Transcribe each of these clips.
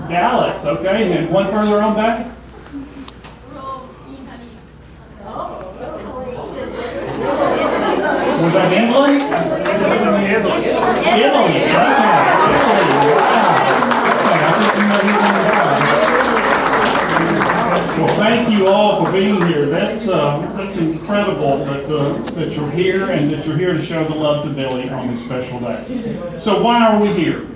Dallas, okay, and one further on back. Was that Italy? Italy. Well, thank you all for being here. That's incredible that you're here and that you're here to show the love to Billy on this special day. So why are we here?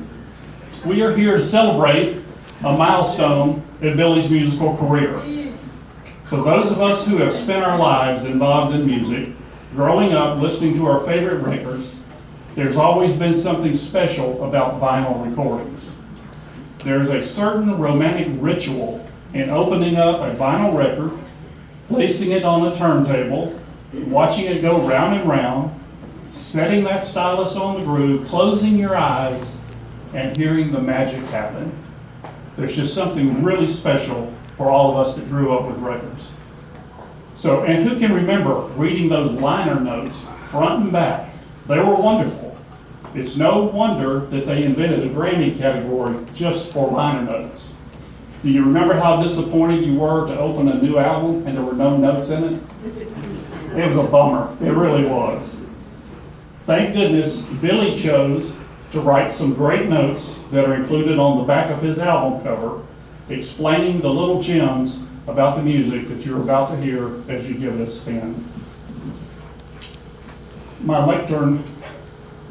We are here to celebrate a milestone in Billy's musical career. For those of us who have spent our lives involved in music, growing up listening to our favorite records, there's always been something special about vinyl recordings. There's a certain romantic ritual in opening up a vinyl record, placing it on a turntable, watching it go round and round, setting that stylus on the groove, closing your eyes, and hearing the magic happen. There's just something really special for all of us that grew up with records. So, and who can remember reading those liner notes front and back? They were wonderful. It's no wonder that they invented a Grammy category just for liner notes. Do you remember how disappointed you were to open a new album and there were no notes in it? It was a bummer. It really was. Thank goodness Billy chose to write some great notes that are included on the back of his album cover, explaining the little gems about the music that you're about to hear as you give it a spin. My lectern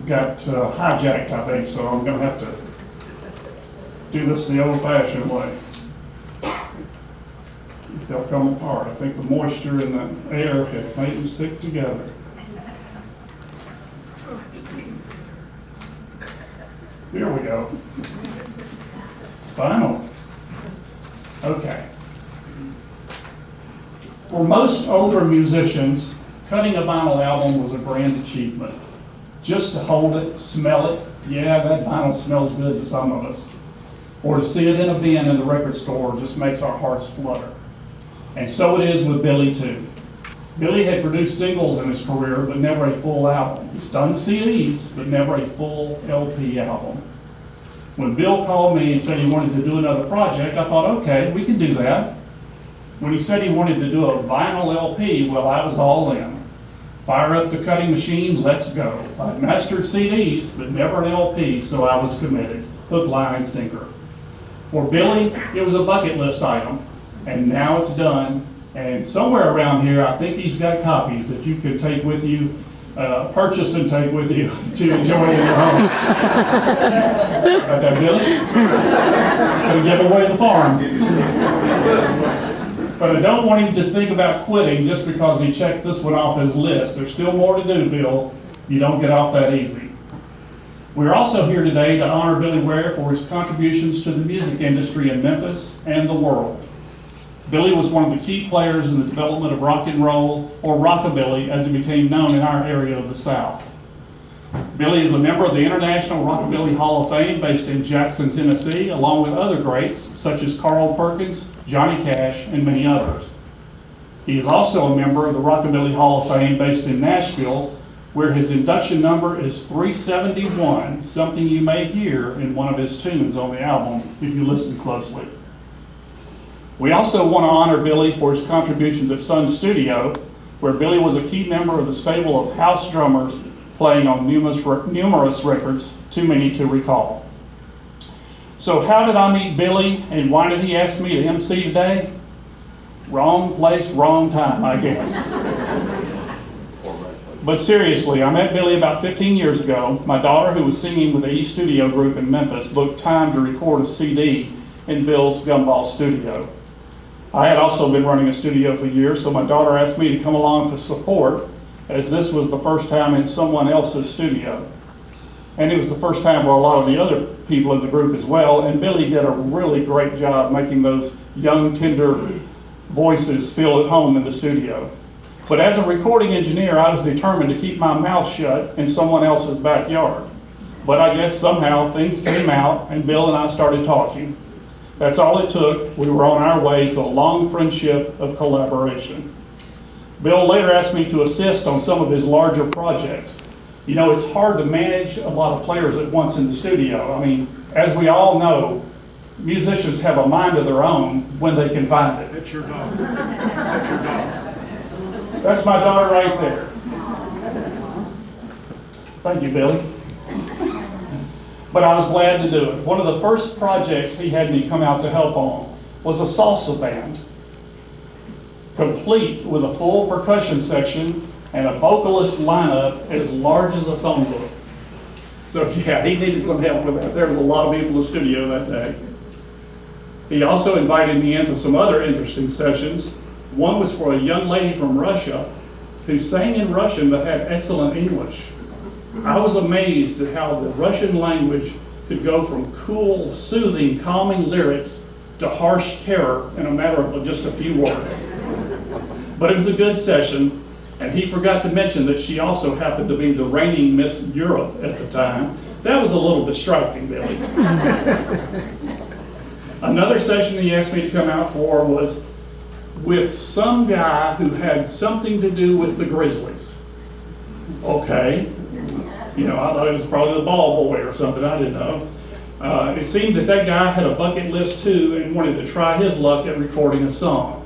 got hijacked, I think, so I'm going to have to do this the old-fashioned way. They'll come apart. I think the moisture in the air has made them stick together. Here we go. Final. Okay. For most older musicians, cutting a vinyl album was a grand achievement. Just to hold it, smell it, yeah, that vinyl smells good to some of us. Or to see it in a bin in the record store just makes our hearts flutter. And so it is with Billy too. Billy had produced singles in his career, but never a full album. He's done CDs, but never a full LP album. When Bill called me and said he wanted to do another project, I thought, okay, we can do that. When he said he wanted to do a vinyl LP, well, I was all in. Fire up the cutting machine, let's go. I'd mastered CDs, but never an LP, so I was committed. Hook, line, and sinker. For Billy, it was a bucket list item, and now it's done. And somewhere around here, I think he's got copies that you could take with you, purchase and take with you to enjoy in your home. Got that, Billy? Gonna give away the farm. But I don't want him to think about quitting just because he checked this one off his list. There's still more to do, Bill. You don't get off that easy. We're also here today to honor Billy Weir for his contributions to the music industry in Memphis and the world. Billy was one of the key players in the development of rock and roll, or rockabilly as it became known in our area of the South. Billy is a member of the International Rockabilly Hall of Fame based in Jackson, Tennessee, along with other greats such as Carl Perkins, Johnny Cash, and many others. He is also a member of the Rockabilly Hall of Fame based in Nashville, where his induction number is 371, something you may hear in one of his tunes on the album if you listen closely. We also want to honor Billy for his contributions at Sun Studio, where Billy was a key member of the stable of house drummers playing on numerous records, too many to recall. So how did I meet Billy, and why did he ask me to MC today? Wrong place, wrong time, I guess. But seriously, I met Billy about 15 years ago. My daughter, who was singing with the E Studio group in Memphis, booked time to record a CD in Bill's Gumball studio. I had also been running a studio for years, so my daughter asked me to come along to support, as this was the first time in someone else's studio. And it was the first time for a lot of the other people in the group as well, and Billy did a really great job making those young, tender voices feel at home in the studio. But as a recording engineer, I was determined to keep my mouth shut in someone else's backyard. But I guess somehow things came out, and Bill and I started talking. That's all it took. We were on our way to a long friendship of collaboration. Bill later asked me to assist on some of his larger projects. You know, it's hard to manage a lot of players at once in the studio. I mean, as we all know, musicians have a mind of their own when they can find it. That's your dog. That's your dog. That's my daughter right there. Thank you, Billy. But I was glad to do it. One of the first projects he had me come out to help on was a salsa band, complete with a full percussion section and a vocalist lineup as large as a phone book. So yeah, he needed some help with that. There was a lot of people in the studio that day. He also invited me in for some other interesting sessions. One was for a young lady from Russia who sang in Russian but had excellent English. I was amazed at how the Russian language could go from cool, soothing, calming lyrics to harsh terror in a matter of just a few words. But it was a good session, and he forgot to mention that she also happened to be the reigning Miss Europe at the time. That was a little distracting, Billy. Another session he asked me to come out for was with some guy who had something to do with the Grizzlies. Okay. You know, I thought it was probably the ball boy or something, I didn't know. It seemed that that guy had a bucket list too and wanted to try his luck at recording a song.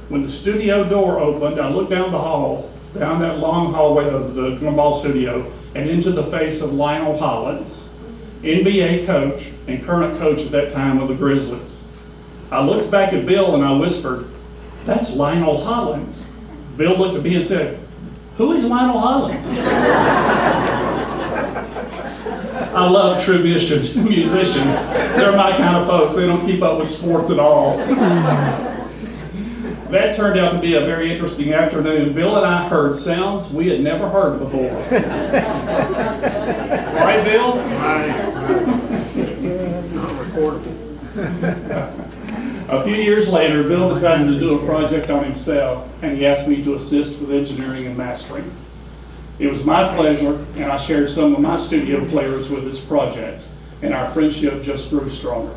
When the studio door opened, I looked down the hall, down that long hallway of the Gumball studio, and into the face of Lionel Hollins, NBA coach and current coach at that time of the Grizzlies. I looked back at Bill and I whispered, "That's Lionel Hollins." Bill looked at me and said, "Who is Lionel Hollins?" I love true musicians. They're my kind of folks. They don't keep up with sports at all. That turned out to be a very interesting afternoon. Bill and I heard sounds we had never heard before. Right, Bill? Not recordable. A few years later, Bill decided to do a project on himself, and he asked me to assist with engineering and mastering. It was my pleasure, and I shared some of my studio players with this project, and our friendship just grew stronger.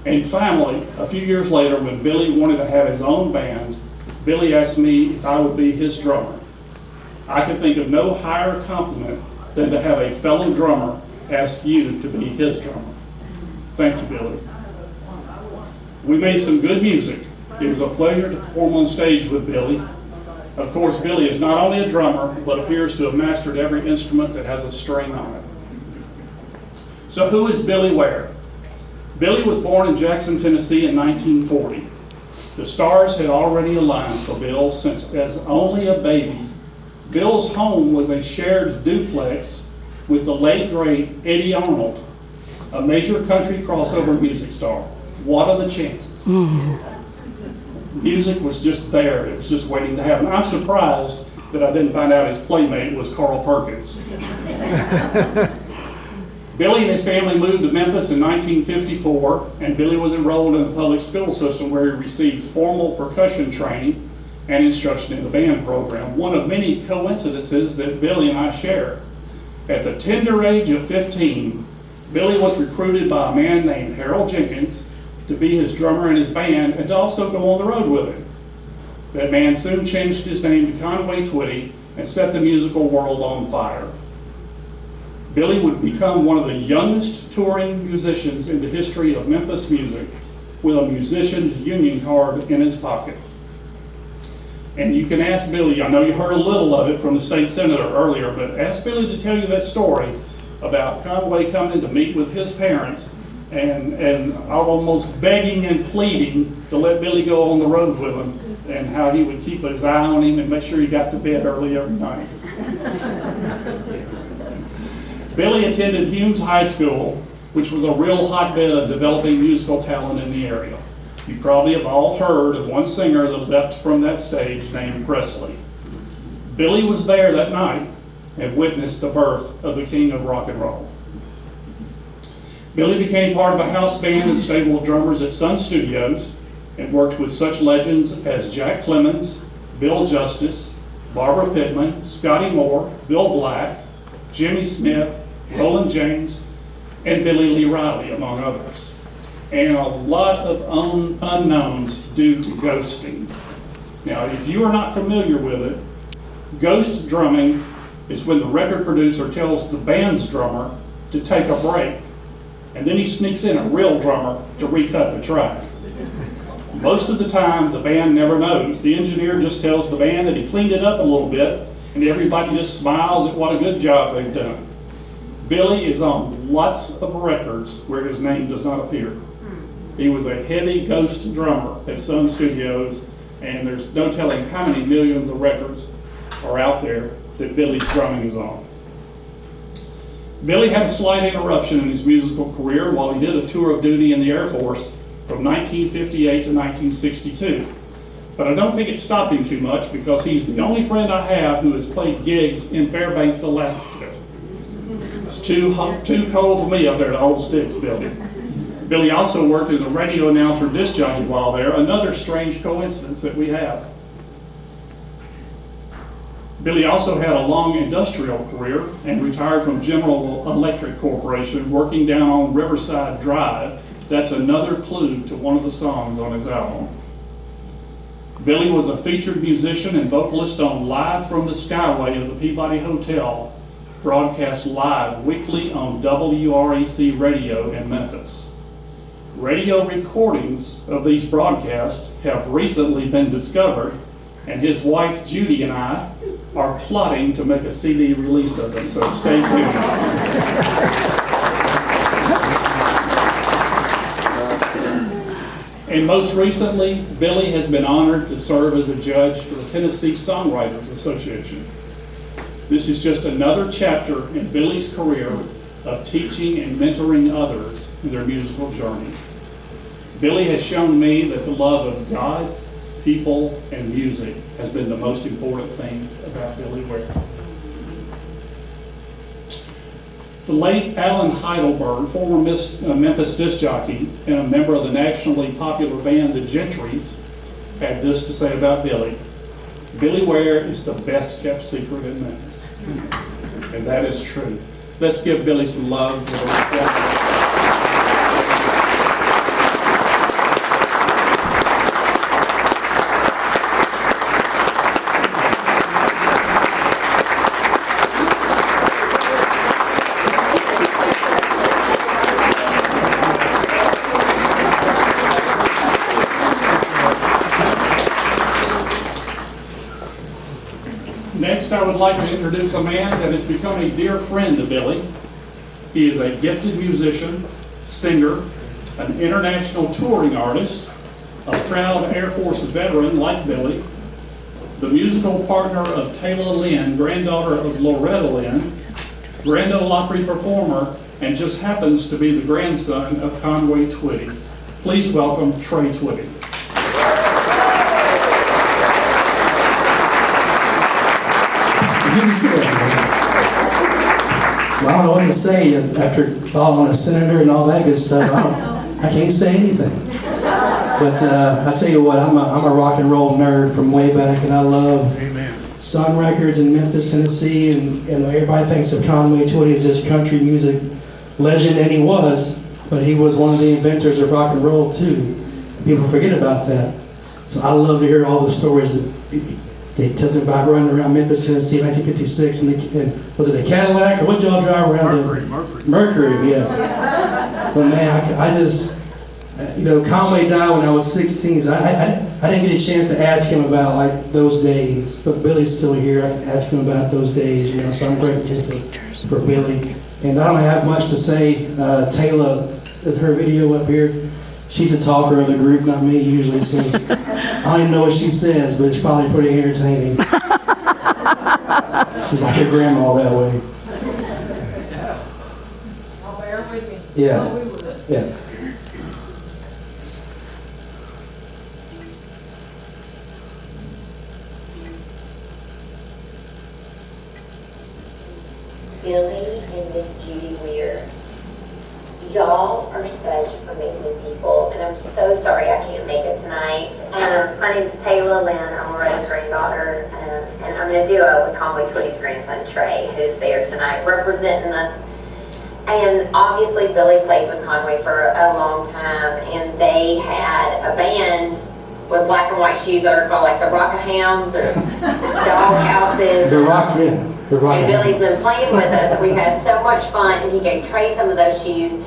And finally, a few years later, when Billy wanted to have his own band, Billy asked me if I would be his drummer. I could think of no higher compliment than to have a fellow drummer ask you to be his drummer. Thank you, Billy. We made some good music. It was a pleasure to perform on stage with Billy. Of course, Billy is not only a drummer, but appears to have mastered every instrument that has a string on it. So who is Billy Weir? Billy was born in Jackson, Tennessee in 1940. The stars had already aligned for Bill since as only a baby. Bill's home was a shared duplex with the late great Eddie Arnold, a major country crossover music star. What are the chances? Music was just there. It was just waiting to happen. I'm surprised that I didn't find out his playmate was Carl Perkins. Billy and his family moved to Memphis in 1954, and Billy was enrolled in the public school system where he received formal percussion training and instruction in the band program. One of many coincidences that Billy and I share. At the tender age of 15, Billy was recruited by a man named Harold Jenkins to be his drummer in his band and to also go on the road with him. That man soon changed his name to Conway Twitty and set the musical world on fire. Billy would become one of the youngest touring musicians in the history of Memphis music with a musician's union card in his pocket. And you can ask Billy, I know you heard a little of it from the state senator earlier, but ask Billy to tell you that story about Conway coming to meet with his parents and almost begging and pleading to let Billy go on the road with him, and how he would keep his eye on him and make sure he got to bed early every night. Billy attended Humes High School, which was a real hotbed of developing musical talent in the area. You probably have all heard of one singer that left from that stage named Presley. Billy was there that night and witnessed the birth of the king of rock and roll. Billy became part of a house band and stable of drummers at Sun Studios and worked with such legends as Jack Clemens, Bill Justice, Barbara Pittman, Scotty Moore, Bill Black, Jimmy Smith, Roland James, and Billy Lee Riley, among others. And a lot of unknowns due to ghosting. Now, if you are not familiar with it, ghost drumming is when the record producer tells the band's drummer to take a break and then he sneaks in a real drummer to recut the track. Most of the time, the band never knows. The engineer just tells the band that he cleaned it up a little bit, and everybody just smiles at what a good job they've done. Billy is on lots of records where his name does not appear. He was a heavy ghost drummer at Sun Studios, and there's no telling how many millions of records are out there that Billy's drumming is on. Billy had a slight interruption in his musical career while he did a tour of duty in the Air Force from 1958 to 1962. But I don't think it stopped him too much because he's the only friend I have who has played gigs in Fairbanks, Alaska. It's too cold for me up there to hold sticks, Billy. Billy also worked as a radio announcer disc jockey while there, another strange coincidence that we have. Billy also had a long industrial career and retired from General Electric Corporation, working down on Riverside Drive. That's another clue to one of the songs on his album. Billy was a featured musician and vocalist on Live from the Skyway of the Peabody Hotel, broadcast live weekly on WREC radio in Memphis. Radio recordings of these broadcasts have recently been discovered, and his wife Judy and I are plotting to make a CD release of them, so stay tuned. And most recently, Billy has been honored to serve as a judge for the Tennessee Songwriters Association. This is just another chapter in Billy's career of teaching and mentoring others in their musical journey. Billy has shown me that the love of God, people, and music has been the most important things about Billy Weir. The late Alan Heidelberg, former Memphis disc jockey and a member of the nationally popular band The Gentrys, had this to say about Billy. Billy Weir is the best kept secret in Memphis. And that is true. Let's give Billy some love. Next, I would like to introduce a man that has become a dear friend to Billy. He is a gifted musician, singer, an international touring artist, a proud Air Force veteran like Billy, the musical partner of Tayla Lynn, granddaughter of Loretta Lynn, Grand Ole Opry performer, and just happens to be the grandson of Conway Twitty. Please welcome Tre Twitty. Well, I don't know what to say after calling a senator and all that good stuff. I can't say anything. But I tell you what, I'm a rock and roll nerd from way back, and I love Sun Records in Memphis, Tennessee, and everybody thinks of Conway Twitty as this country music legend, and he was, but he was one of the inventors of rock and roll too. People forget about that. So I love to hear all the stories that he tells me about running around Memphis, Tennessee in 1956, and was it a Cadillac, or what did y'all drive around in? Mercury, yeah. But man, I just, Conway died when I was 16, so I didn't get a chance to ask him about like those days, but Billy's still here. I can ask him about those days, so I'm grateful for Billy. And I don't have much to say. Tayla, her video up here, she's a talker of the group, not me usually, so I don't even know what she says, but it's probably pretty entertaining. She's like your grandma that way. I'll bear with me. Yeah. Yeah. Billy and Miss Judy Weir. Y'all are such amazing people, and I'm so sorry I can't make it tonight. My name's Tayla Lynn. I'm Loretta's granddaughter, and I'm in a duo with Conway Twitty's grandson, Tre, who's there tonight representing us. And obviously, Billy played with Conway for a long time, and they had a band with black and white shoes that are called like the Rock-a-Hounds or Dog Houses. The Rock, yeah. The Rock. And Billy's been playing with us, and we've had so much fun, and he gave Tre some of those shoes.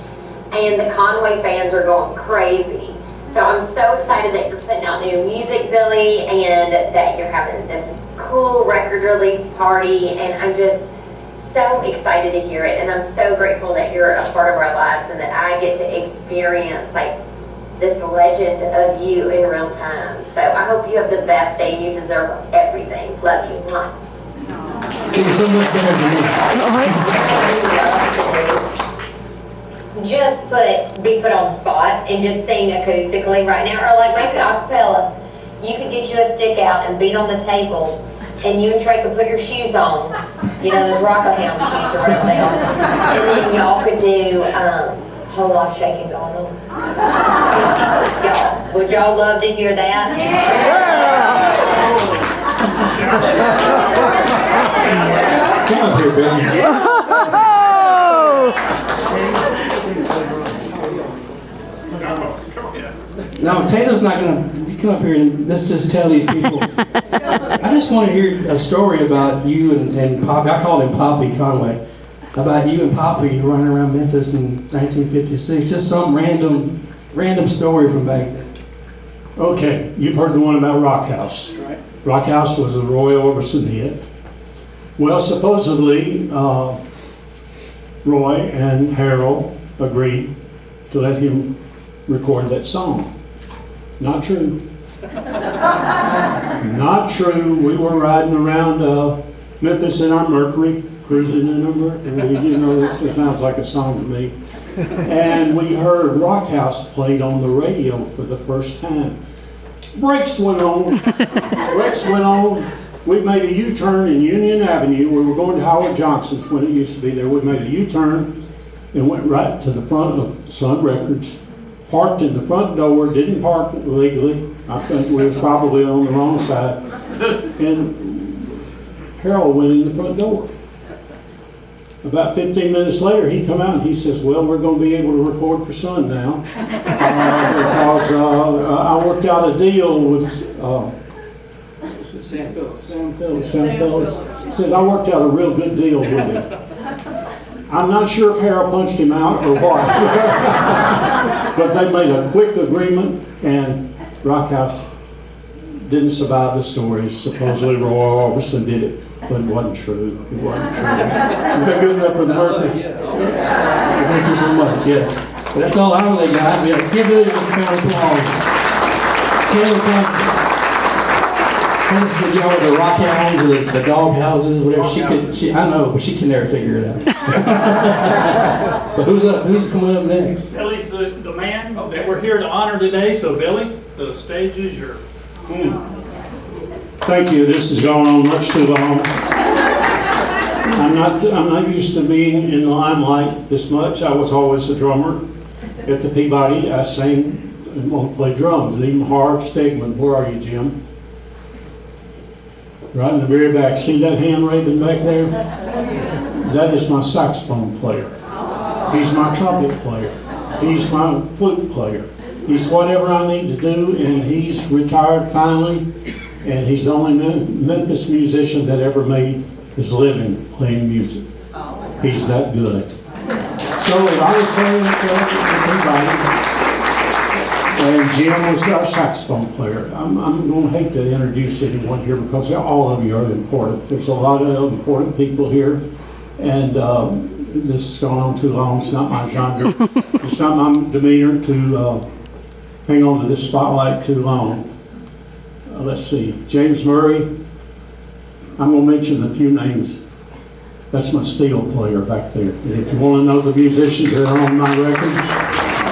and the Conway fans are going crazy. So I'm so excited that you're putting out new music, Billy, and that you're having this cool record release party, and I'm just so excited to hear it, and I'm so grateful that you're a part of our lives and that I get to experience like this legend of you in real time. So I hope you have the best day and you deserve everything. Love you. Mwah. Sing so much better than me. Just be put on the spot and just sing acoustically right now, or like maybe acapella. You could get you a stick out and beat on the table, and you and Trey could put your shoes on, you know, those Rockohound shoes or whatever they are, and then y'all could do whole lot of shaking going on. Y'all, would y'all love to hear that? Come up here, Billy. No, Taylor's not gonna, you come up here and let's just tell these people. I just want to hear a story about you and Poppy. I called him Poppy Conway. About you and Poppy running around Memphis in 1956. Just some random story from back then. Okay, you've heard the one about Rock House. Right. Rock House was a Roy Orbison hit. Well, supposedly, Roy and Harold agreed to let him record that song. Not true. Not true. We were riding around Memphis in our Mercury, cruising in our Mercury. You know, this sounds like a song to me. And we heard Rock House played on the radio for the first time. Brakes went on. Brakes went on. We made a U-turn in Union Avenue. We were going to Howard Johnson's when it used to be there. We made a U-turn and went right to the front of Sun Records. Parked in the front door, didn't park legally. I think we was probably on the wrong side. And Harold went in the front door. About 15 minutes later, he come out and he says, well, we're going to be able to record for Sun now. Because I worked out a deal with Sam Phillips. Sam Phillips. He says, I worked out a real good deal with him. I'm not sure if Harold punched him out or what. But they made a quick agreement, and Rock House didn't survive the story. Supposedly Roy Orbison did it, but it wasn't true. It wasn't true. Is that good enough for the birthday? Thank you so much, yeah. But that's all I really got. Yeah, give Billy a round of applause. Taylor, did y'all with the rock hounds or the dog houses, whatever? I know, but she can never figure it out. But who's coming up next? Billy's the man that we're here to honor today, so Billy, the stage is yours. Thank you. This has gone on much too long. I'm not used to being in the limelight this much. I was always a drummer at the Peabody. I sang and played drums, even Harv Stegman. Where are you, Jim? Right in the very back. See that hand waving back there? That is my saxophone player. He's my trumpet player. He's my flute player. He's whatever I need to do, and he's retired finally, and he's the only Memphis musician that ever made his living playing music. He's that good. So I was playing with everybody, and Jim was our saxophone player. I'm going to hate to introduce anyone here because all of you are important. There's a lot of important people here, and this has gone on too long. It's not my genre. It's not my demeanor to hang on to this spotlight too long. Let's see. James Murray. I'm going to mention a few names. That's my steel player back there. And if you want to know the musicians that are on my records,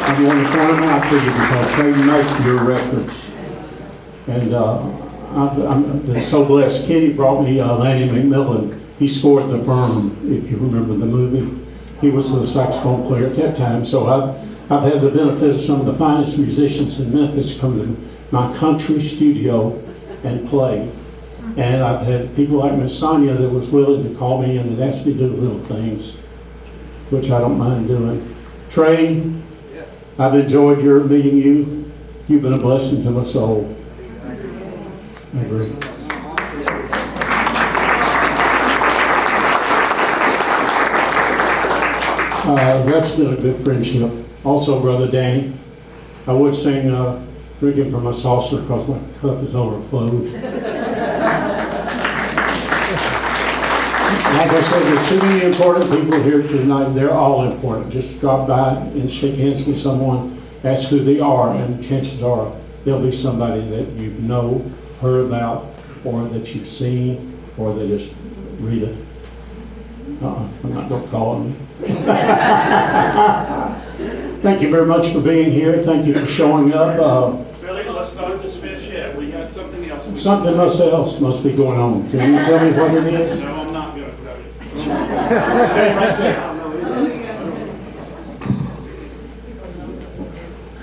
I'm going to point them out to you because they make your records. And I'm so blessed. Kenny brought me Lanny McMillan. He scored The Firm, if you remember the movie. He was the saxophone player at that time. So I've had the benefit of some of the finest musicians in Memphis come to my country studio and play. And I've had people like Miss Sonia that was willing to call me in and ask me to do little things, which I don't mind doing. Trey, I've enjoyed meeting you. You've been a blessing to my soul. I agree. That's been a good friendship. Also, Brother Danny, I would sing drinking from a saucer because my cup is overflowed. Like I said, there's too many important people here tonight. They're all important. Just drop by and shake hands with someone, ask who they are, and chances are there'll be somebody that you know, heard about, or that you've seen, or that is Rita. I'm not going to call on you. Thank you very much for being here. Thank you for showing up. Billy, let's not dismiss yet. We got something else. Something else must be going on. Can you tell me what it is? No, I'm not going to tell you. Stay right there.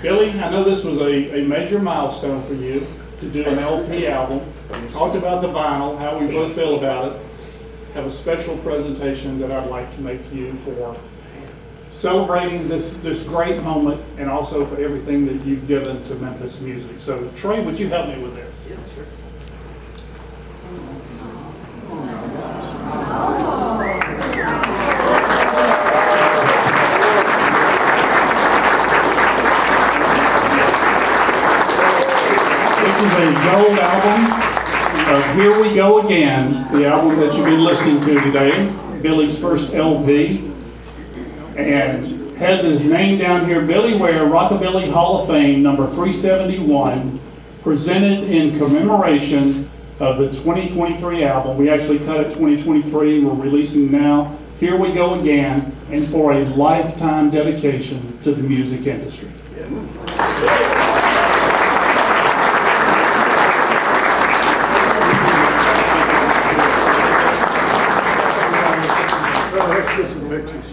Billy, I know this was a major milestone for you to do an LP album. We talked about the vinyl, how we both feel about it. Have a special presentation that I'd like to make to you for celebrating this great moment and also for everything that you've given to Memphis music. So Trey, would you help me with this? Yeah, sure. This is a gold album of Here We Go Again, the album that you've been listening to today, Billy's first LP, and has his name down here, Billy Weir, Rockabilly Hall of Fame, number 371, presented in commemoration of the 2023 album. We actually cut it 2023, we're releasing now, Here We Go Again, and for a lifetime dedication to the music industry. Let's get some pictures.